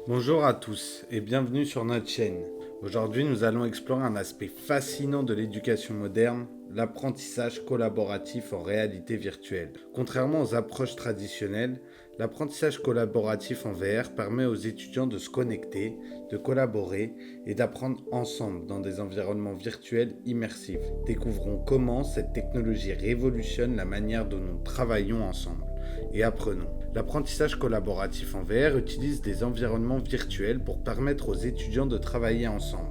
Bonjour à tous et bienvenue sur notre chaîne. Aujourd'hui, nous allons explorer un aspect fascinant de l'éducation moderne, l'apprentissage collaboratif en réalité virtuelle. Contrairement aux approches traditionnelles, l'apprentissage collaboratif en VR permet aux étudiants de se connecter, de collaborer et d'apprendre ensemble dans des environnements virtuels immersifs. Découvrons comment cette technologie révolutionne la manière dont nous travaillons ensemble et apprenons. L'apprentissage collaboratif en VR utilise des environnements virtuels pour permettre aux étudiants de travailler ensemble.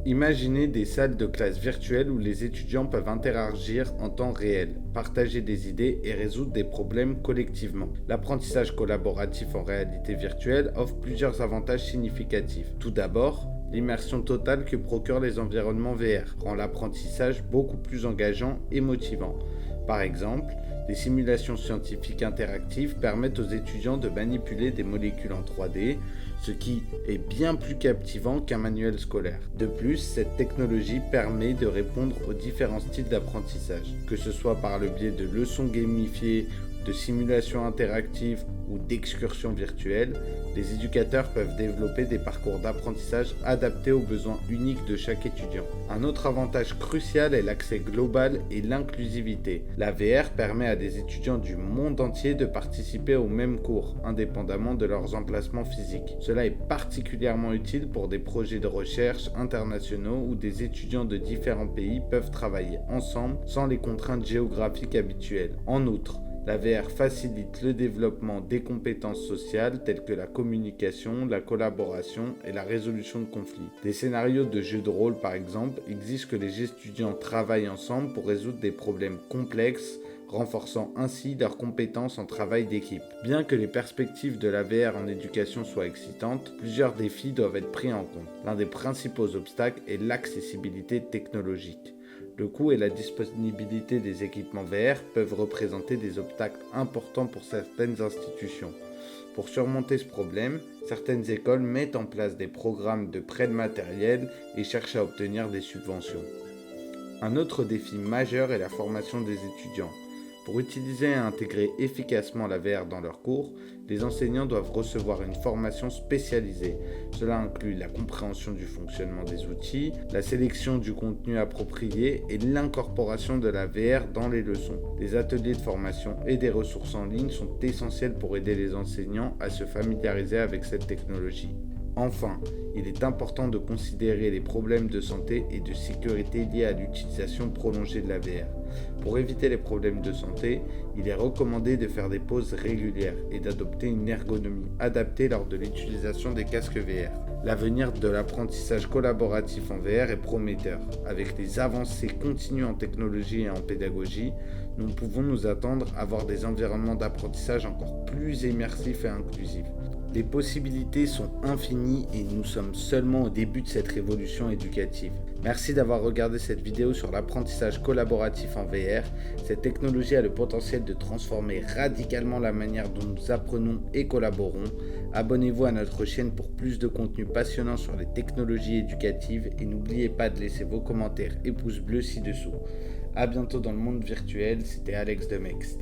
Imaginez des salles de classe virtuelles où les étudiants peuvent interagir en temps réel, partager des idées et résoudre des problèmes collectivement. L'apprentissage collaboratif en réalité virtuelle offre plusieurs avantages significatifs. Tout d'abord, l'immersion totale que procurent les environnements VR rend l'apprentissage beaucoup plus engageant et motivant. Par exemple, des simulations scientifiques interactives permettent aux étudiants de manipuler des molécules en 3D, ce qui est bien plus captivant qu'un manuel scolaire. De plus, cette technologie permet de répondre aux différents styles d'apprentissage, que ce soit par le biais de leçons gamifiées, de simulations interactives ou d'excursions virtuelles. Les éducateurs peuvent développer des parcours d'apprentissage adaptés aux besoins uniques de chaque étudiant. Un autre avantage crucial est l'accès global et l'inclusivité. La VR permet à des étudiants du monde entier de participer aux mêmes cours, indépendamment de leurs emplacements physiques. Cela est particulièrement utile pour des projets de recherche internationaux où des étudiants de différents pays peuvent travailler ensemble sans les contraintes géographiques habituelles. En outre, la VR facilite le développement des compétences sociales telles que la communication, la collaboration et la résolution de conflits. Des scénarios de jeux de rôle par exemple exigent que les étudiants travaillent ensemble pour résoudre des problèmes complexes, renforçant ainsi leurs compétences en travail d'équipe. Bien que les perspectives de la VR en éducation soient excitantes, plusieurs défis doivent être pris en compte. L'un des principaux obstacles est l'accessibilité technologique. Le coût et la disponibilité des équipements VR peuvent représenter des obstacles importants pour certaines institutions. Pour surmonter ce problème, certaines écoles mettent en place des programmes de prêt de matériel et cherchent à obtenir des subventions. Un autre défi majeur est la formation des étudiants. Pour utiliser et intégrer efficacement la VR dans leurs cours, les enseignants doivent recevoir une formation spécialisée. Cela inclut la compréhension du fonctionnement des outils, la sélection du contenu approprié et l'incorporation de la VR dans les leçons. Des ateliers de formation et des ressources en ligne sont essentiels pour aider les enseignants à se familiariser avec cette technologie. Enfin, il est important de considérer les problèmes de santé et de sécurité liés à l'utilisation prolongée de la VR. Pour éviter les problèmes de santé, il est recommandé de faire des pauses régulières et d'adopter une ergonomie adaptée lors de l'utilisation des casques VR. L'avenir de l'apprentissage collaboratif en VR est prometteur. Avec les avancées continues en technologie et en pédagogie, nous pouvons nous attendre à voir des environnements d'apprentissage encore plus immersifs et inclusifs. Les possibilités sont infinies et nous sommes seulement au début de cette révolution éducative. Merci d'avoir regardé cette vidéo sur l'apprentissage collaboratif en VR. Cette technologie a le potentiel de transformer radicalement la manière dont nous apprenons et collaborons. Abonnez-vous à notre chaîne pour plus de contenu passionnant sur les technologies éducatives et n'oubliez pas de laisser vos commentaires et pouces bleus ci-dessous. A bientôt dans le monde virtuel, c'était Alex de Mext.